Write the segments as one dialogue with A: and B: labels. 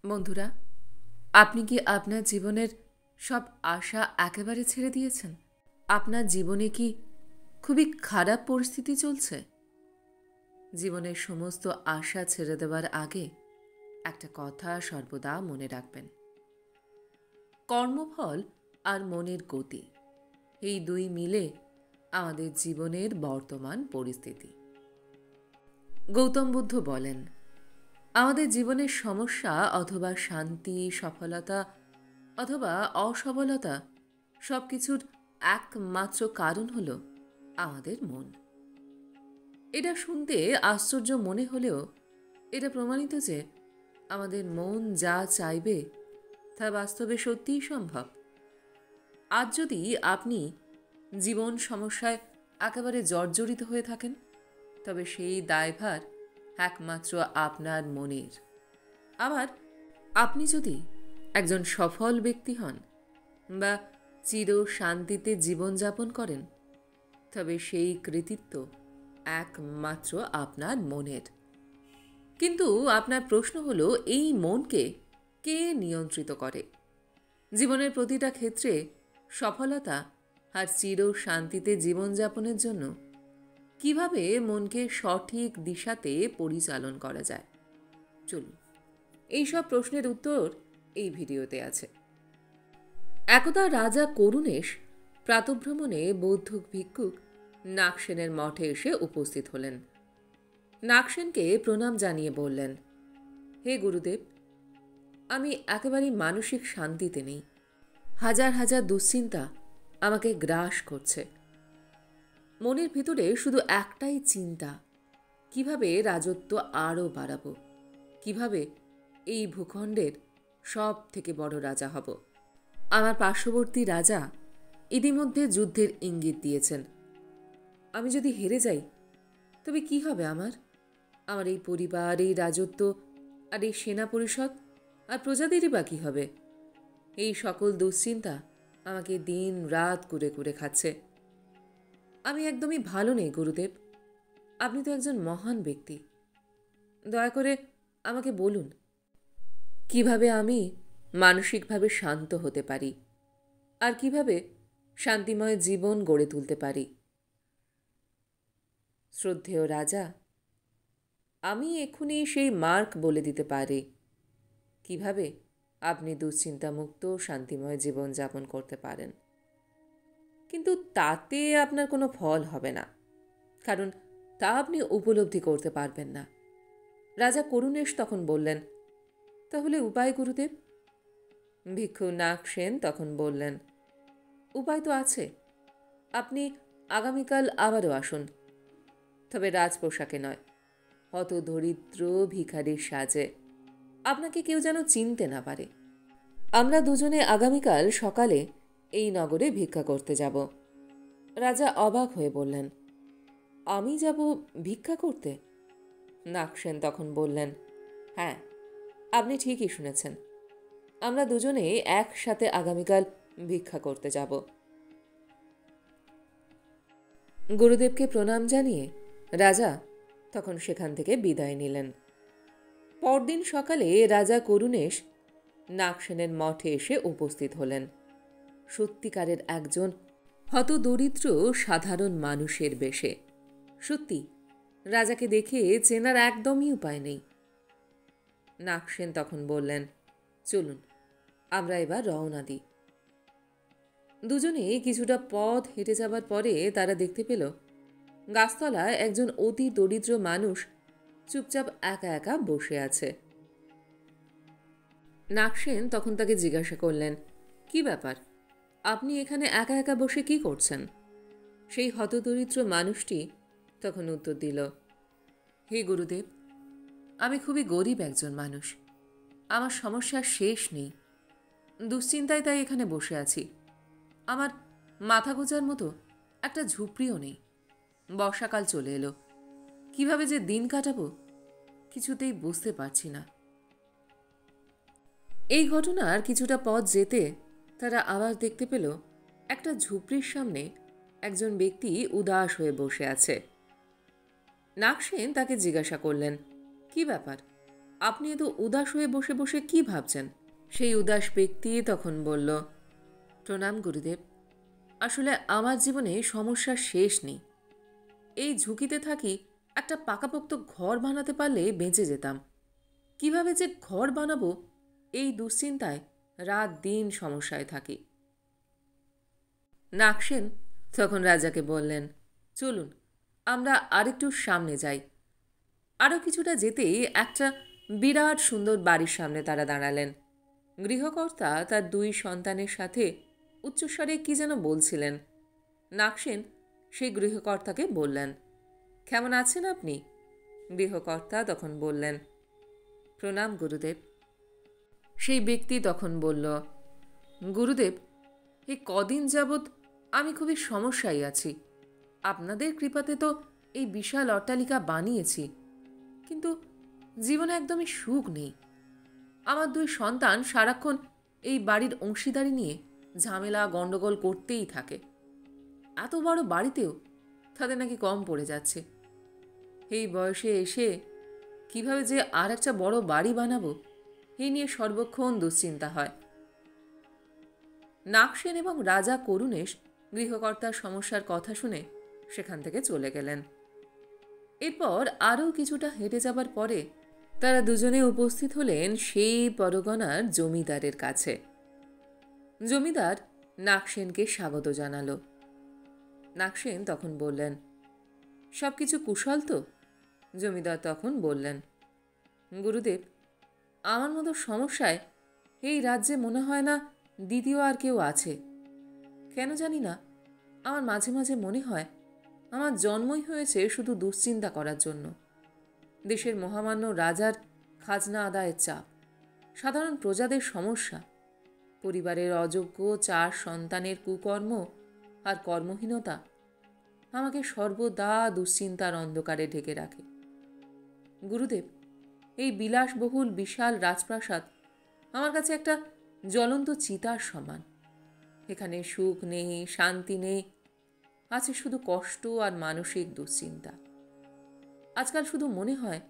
A: বন্ধুরা, আপনি কি আপনার জীবনের সব আশা একেবারে ছেড়ে দিয়েছেন? আপনার জীবনে কি খুবই খারাপ পরিস্থিতি চলছে? জীবনের সমস্ত আশা ছেড়ে দেওয়ার আগে একটা কথা সর্বদা মনে রাখবেন। কর্মফল আর মনের গতি, এই দুই মিলে আমাদের জীবনের বর্তমান পরিস্থিতি। গৌতম বুদ্ধ বলেন, আমাদের জীবনের সমস্যা অথবা শান্তি, সফলতা অথবা অসফলতা সবকিছুর একমাত্র কারণ হল আমাদের মন। এটা শুনতে আশ্চর্য মনে হলেও এটা প্রমাণিত যে আমাদের মন যা চাইবে তা বাস্তবে সত্যিই সম্ভব। আজ যদি আপনি জীবন সমস্যায় একেবারে জর্জরিত হয়ে থাকেন, তবে সেই দায়ভার একমাত্র আপনার মনের। আবার আপনি যদি একজন সফল ব্যক্তি হন বা চির শান্তিতে জীবনযাপন করেন, তবে সেই কৃতিত্ব একমাত্র আপনার মনের। কিন্তু আপনার প্রশ্ন হলো, এই মনকে কে নিয়ন্ত্রিত করে? জীবনের প্রতিটা ক্ষেত্রে সফলতা আর চির শান্তিতে জীবনযাপনের জন্য কিভাবে মনকে সঠিক দিশাতে পরিচালন করা যায়? চলুন, এইসব প্রশ্নের উত্তর এই ভিডিওতে আছে। একদা রাজা করুণেশ প্রাতঃভ্রমণে বৌদ্ধ ভিক্ষুক নাগসেনের মঠে এসে উপস্থিত হলেন। নাগসেনকে প্রণাম জানিয়ে বললেন, হে গুরুদেব, আমি একেবারেই মানসিক শান্তিতে নেই। হাজার হাজার দুশ্চিন্তা আমাকে গ্রাস করছে। মনের ভিতরে শুধু একটাই চিন্তা, কিভাবে রাজত্ব আরও বাড়াবো, কিভাবে এই ভূখণ্ডের সব থেকে বড় রাজা হব। আমার পার্শ্ববর্তী রাজা ইতিমধ্যে যুদ্ধের ইঙ্গিত দিয়েছেন। আমি যদি হেরে যাই, তবে কি হবে আমার? আমার এই পরিবার, এই রাজত্ব আর এই সেনা পরিষদ আর প্রজাদেরই বা কী হবে? এই সকল দুশ্চিন্তা আমাকে দিন রাত করে করে খাচ্ছে। আমি একদমই ভালো নেই গুরুদেব। আপনি তো একজন মহান ব্যক্তি। দয়া করে আমাকে বলুন, কিভাবে আমি মানসিকভাবে শান্ত হতে পারি আর কিভাবে শান্তিময় জীবন গড়ে তুলতে পারি। শ্রদ্ধেয় রাজা, আমি এক্ষুনি সেই মার্ক বলে দিতে পারি কিভাবে আপনি দুশ্চিন্তামুক্ত শান্তিময় জীবন যাপন করতে পারেন। কিন্তু তাতে আপনার কোনো ফল হবে না, কারণ তা আপনি উপলব্ধি করতে পারবেন না। রাজা করুণেশ তখন বললেন, তাহলে উপায় গুরুদেব? ভিক্ষু নাগসেন তখন বললেন, উপায় তো আছে। আপনি আগামীকাল আবারও আসুন, তবে রাজপোশাকে নয়, হত দরিদ্র ভিখারির সাজে। আপনাকে কেউ যেন চিনতে না পারে। আমরা দুজনে আগামীকাল সকালে এই নগরে ভিক্ষা করতে যাব। রাজা অবাক হয়ে বললেন, আমি যাব ভিক্ষা করতে? নাগসেন তখন বললেন, হ্যাঁ, আপনি ঠিকই শুনেছেন। আমরা দুজনে একসাথে আগামীকাল ভিক্ষা করতে যাব। গুরুদেবকে প্রণাম জানিয়ে রাজা তখন সেখান থেকে বিদায় নিলেন। পরদিন সকালে রাজা করুণেশ নাগসেনের মঠে এসে উপস্থিত হলেন, সত্যিকারের একজন হতদরিদ্র সাধারণ মানুষের বেশে। সত্যি, রাজাকে দেখে চেনার একদমই উপায় নেই। নাগসেন তখন বললেন, চলুন, আমরা এবার রওনা দিই। দুজনে কিছুটা পথ হেঁটে যাবার পরে তারা দেখতে পেল গাছতলায় একজন অতি দরিদ্র মানুষ চুপচাপ একা একা বসে আছে। নাগসেন তখন তাকে জিজ্ঞাসা করলেন, কি ব্যাপার? আপনি এখানে একা একা বসে কি করছেন? সেই হতদরিদ্র মানুষটি তখন উত্তর দিল, হে গুরুদেব, আমি খুবই গরিব একজন মানুষ। আমার সমস্যার শেষ নেই। দুশ্চিন্তায় তাই এখানে বসে আছি। আমার মাথা গোঁজার মতো একটা ঝুপড়িও নেই। বর্ষাকাল চলে এলো, কিভাবে যে দিন কাটাবো কিছুতেই বুঝতে পারছি না। এই ঘটনার কিছুটা পথ যেতে তারা আবার দেখতে পেল একটা ঝুপড়ির সামনে একজন ব্যক্তি উদাস হয়ে বসে আছে। নাগসেন তাকে জিজ্ঞাসা করলেন, কি ব্যাপার? আপনি এত উদাস হয়ে বসে বসে কি ভাবছেন? সেই উদাস ব্যক্তি তখন বলল, প্রণাম গুরুদেব। আসলে আমার জীবনে সমস্যার শেষ নেই। এই ঝুঁকিতে থাকি, একটা পাকাপোক্ত ঘর বানাতে পারলে বেঁচে যেতাম। কিভাবে যে ঘর বানাবো এই দুশ্চিন্তায় রাত দিন সমস্যায় থাকি। নাগসেন তখন রাজাকে বললেন, চলুন আমরা আরেকটু সামনে যাই। আরও কিছুটা যেতেই একটা বিরাট সুন্দর বাড়ির সামনে তারা দাঁড়ালেন। গৃহকর্তা তার 2 সন্তানের সাথে উচ্চস্বরে কি যেন বলছিলেন। নাগসেন সেই গৃহকর্তাকে বললেন, কেমন আছেন আপনি? গৃহকর্তা তখন বললেন, প্রণাম গুরুদেব। সেই ব্যক্তি তখন বলল, গুরুদেব, এই কদিন যাবৎ আমি খুবই সমস্যায় আছি। আপনাদের কৃপাতে তো এই বিশাল অট্টালিকা বানিয়েছি, কিন্তু জীবনে একদমই সুখ নেই। আমার 2 সন্তান সারাক্ষণ এই বাড়ির অংশীদারি নিয়ে ঝামেলা গণ্ডগোল করতেই থাকে। এত বড় বাড়িতেও তাদের নাকি কম পড়ে যাচ্ছে। এই বয়সে এসে কিভাবে যে আর একটা বড় বাড়ি বানাবো এই নিয়ে সর্বক্ষণ দুশ্চিন্তা হয়। নাগসেন এবং রাজা করুণেশ গৃহকর্তার সমস্যার কথা শুনে সেখান থেকে চলে গেলেন। এরপর আরও কিছুটা হেঁটে যাবার পরে তারা দুজনে উপস্থিত হলেন সেই পরগনার জমিদারের কাছে। জমিদার নাগসেনকে স্বাগত জানালো। নাগসেন তখন বললেন, সবকিছু কুশল তো? জমিদার তখন বললেন, গুরুদেব, আমার মতো সমস্যায় এই রাজ্যে মনে হয় না দ্বিতীয় আর কেউ আছে। কেন জানি না, আমার মাঝে মাঝে মনে হয় আমার জন্মই হয়েছে শুধু দুশ্চিন্তা করার জন্য। দেশের মহামান্য রাজার খাজনা আদায়ের চাপ, সাধারণ প্রজাদের সমস্যা, পরিবারের অযোগ্য 4 সন্তানের কুকর্ম আর কর্মহীনতা আমাকে সর্বদা দুশ্চিন্তার অন্ধকারে ঢেকে রাখে। গুরুদেব, এই বিলাসবহুল বিশাল রাজপ্রাসাদ আমার কাছে একটা জ্বলন্ত চিতার সমান। এখানে সুখ নেই, শান্তি নেই, আছে শুধু কষ্ট আর মানসিক দুশ্চিন্তা। আজকাল শুধু মনে হয়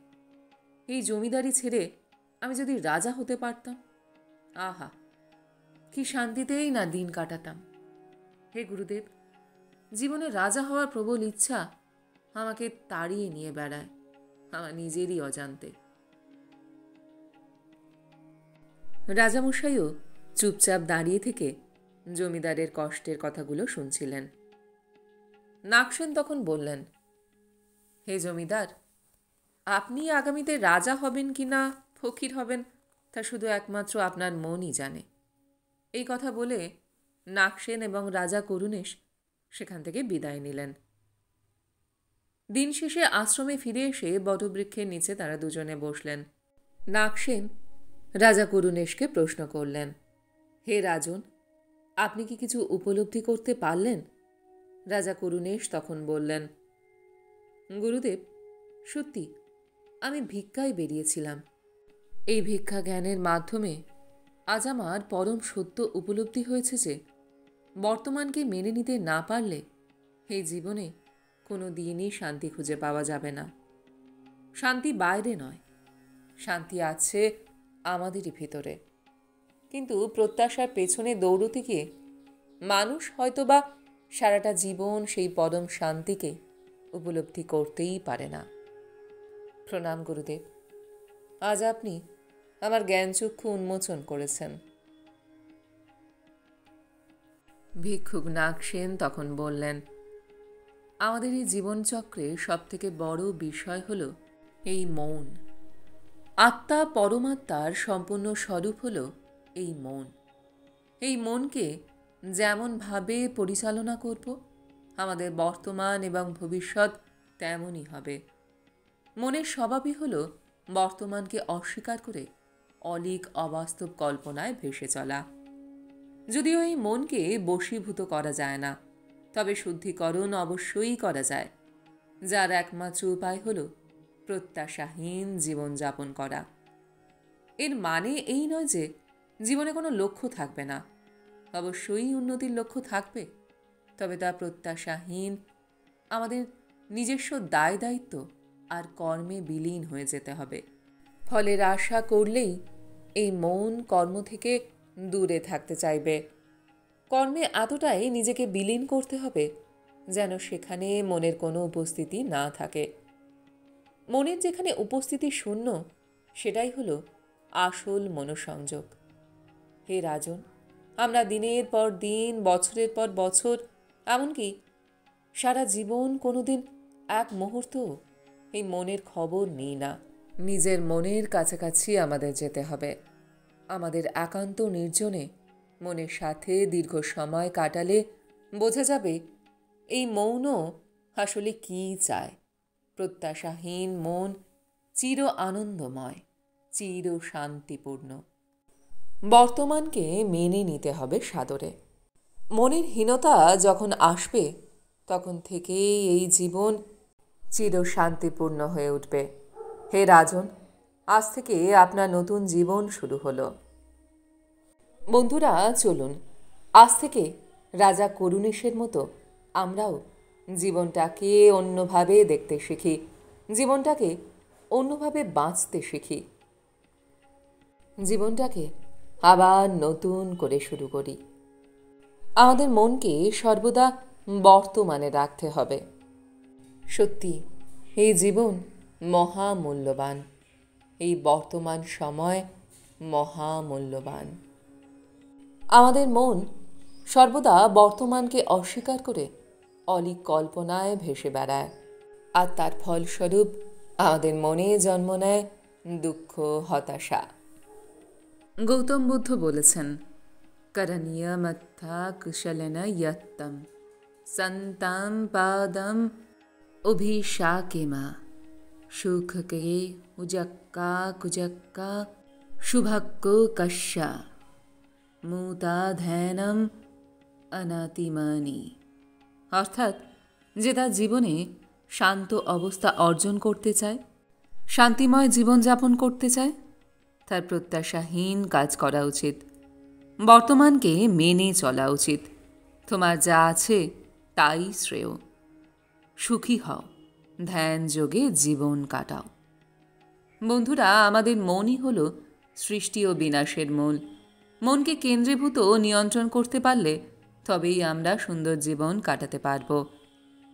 A: এই জমিদারি ছেড়ে আমি যদি রাজা হতে পারতাম, আহা, কি শান্তিতেই না দিন কাটাতাম। হে গুরুদেব, জীবনে রাজা হওয়ার প্রবল ইচ্ছা আমাকে তাড়িয়ে নিয়ে বেড়ায় আমার নিজেরই অজান্তে। রাজামশাইও চুপচাপ দাঁড়িয়ে থেকে জমিদারের কষ্টের কথাগুলো শুনছিলেন। নাগসেন তখন বললেন, হে জমিদার, আপনি আগামীতে রাজা হবেন কি না ফকির হবেন তা শুধু একমাত্র আপনার মনই জানে। এই কথা বলে নাগসেন এবং রাজা করুণেশ সেখান থেকে বিদায় নিলেন। দিন শেষে আশ্রমে ফিরে এসে বটবৃক্ষের নিচে তারা দুজনে বসলেন। নাগসেন রাজা করুণেশকে প্রশ্ন করলেন, হে রাজন, আপনি কি কিছু উপলব্ধি করতে পারলেন? রাজা করুণেশ তখন বললেন, গুরুদেব, সত্যি আমি ভিক্ষায় বেরিয়েছিলাম। এই ভিক্ষা জ্ঞানের মাধ্যমে আজ আমার পরম সত্য উপলব্ধি হয়েছে যে বর্তমানকে মেনে নিতে না পারলে এই জীবনে কোনো দিনই শান্তি খুঁজে পাওয়া যাবে না। শান্তি বাইরে নয়, শান্তি আছে আমাদেরই ভিতরে। কিন্তু প্রত্যাশার পেছনে দৌড়তে গিয়ে মানুষ হয়তোবা সারাটা জীবন সেই পরম শান্তিকে উপলব্ধি করতেই পারে না। প্রণাম গুরুদেব, আজ আপনি আমার জ্ঞানচক্ষু উন্মোচন করেছেন। ভিক্ষুক নাগসেন তখন বললেন, আমাদের এই জীবনচক্রে সবথেকে বড় বিষয় হল এই মন। আত্মা পরমাত্মার সম্পূর্ণ স্বরূপ হল এই মন। এই মনকে যেমনভাবে পরিচালনা করব, আমাদের বর্তমান এবং ভবিষ্যৎ তেমনই হবে। মনের স্বভাবই হল বর্তমানকে অস্বীকার করে অলীক অবাস্তব কল্পনায় ভেসে চলা। যদিও এই মনকে বশীভূত করা যায় না, তবে শুদ্ধিকরণ অবশ্যই করা যায়, যার একমাত্র উপায় হল প্রত্যাশাহীন জীবনযাপন করা। এর মানে এই নয় যে জীবনে কোনো লক্ষ্য থাকবে না। অবশ্যই উন্নতির লক্ষ্য থাকবে, তবে তা প্রত্যাশাহীন, আমাদের নিজস্ব দায় দায়িত্ব আর কর্মে বিলীন হয়ে যেতে হবে। ফলের আশা করলেই এই মন কর্ম থেকে দূরে থাকতে চাইবে। কর্মে এতটাই নিজেকে বিলীন করতে হবে যেন সেখানে মনের কোনো উপস্থিতি না থাকে। মনের যেখানে উপস্থিতি শূন্য, সেটাই হলো আসল মনোসংযোগ। হে রাজন, আমরা দিনের পর দিন, বছরের পর বছর, এমনকি সারা জীবন কোনোদিন এক মুহূর্ত এই মনের খবর নিই না। নিজের মনের কাছাকাছি আমাদের যেতে হবে। আমাদের একান্ত নির্জনে মনের সাথে দীর্ঘ সময় কাটালে বোঝা যাবে এই মৌন আসলে কী চায়। প্রত্যাশাহীন মন চির আনন্দময়, চির শান্তিপূর্ণ। বর্তমানকে মেনে নিতে হবে সাদরে। মনের হীনতা যখন আসবে তখন থেকেই এই জীবন চির শান্তিপূর্ণ হয়ে উঠবে। হে রাজন, আজ থেকে আপনার নতুন জীবন শুরু হলো। বন্ধুরা, চলুন আজ থেকে রাজা করুণেশের মতো আমরাও জীবনটাকে অন্যভাবে দেখতে শিখি, জীবনটাকে অন্যভাবে বাঁচতে শিখি, জীবনটাকে আবার নতুন করে শুরু করি। আমাদের মনকে সর্বদা বর্তমানে রাখতে হবে। সত্যি এই জীবন মহামূল্যবান, এই বর্তমান সময় মহামূল্যবান। আমাদের মন সর্বদা বর্তমানকে অস্বীকার করে অলীক কল্পনায় ভেসে বেড়ায়, আর তার ফলস্বরূপ আমাদের মনে জন্ম নেয় দুঃখ, হতাশা। গৌতম বুদ্ধ বলেছেন, করণীয় মত্থা কুশলেন ইয়ত্তম সন্তাম পাদম অভিশাকেমা সুখকে উজক্কা কুজক্কা শুভক্য কশ্যা মুতাধ্যানম অনাতিমানি। অর্থাৎ, যে তার জীবনে শান্ত অবস্থা অর্জন করতে চায়, শান্তিময় জীবনযাপন করতে চায়, তার প্রত্যাশাহীন কাজ করা উচিত, বর্তমানকে মেনে চলা উচিত। তোমার যা আছে তাই শ্রেয়। সুখী হও, ধ্যান যোগে জীবন কাটাও। বন্ধুরা, আমাদের মনই হল সৃষ্টি ও বিনাশের মূল। মনকে কেন্দ্রীভূত নিয়ন্ত্রণ করতে পারলে তবেই আমরা সুন্দর জীবন কাটাতে পারব।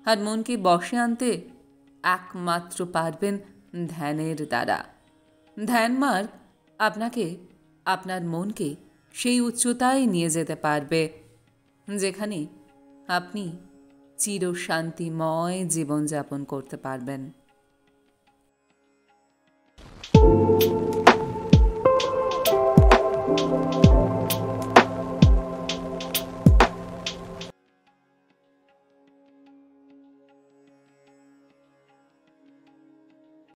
A: আর মনকে বশে আনতে একমাত্র পারবেন ধ্যানের দ্বারা। ধ্যান মার্গ আপনাকে, আপনার মনকে সেই উচ্চতায় নিয়ে যেতে পারবে যেখানে আপনি চির শান্তিময় জীবনযাপন করতে পারবেন।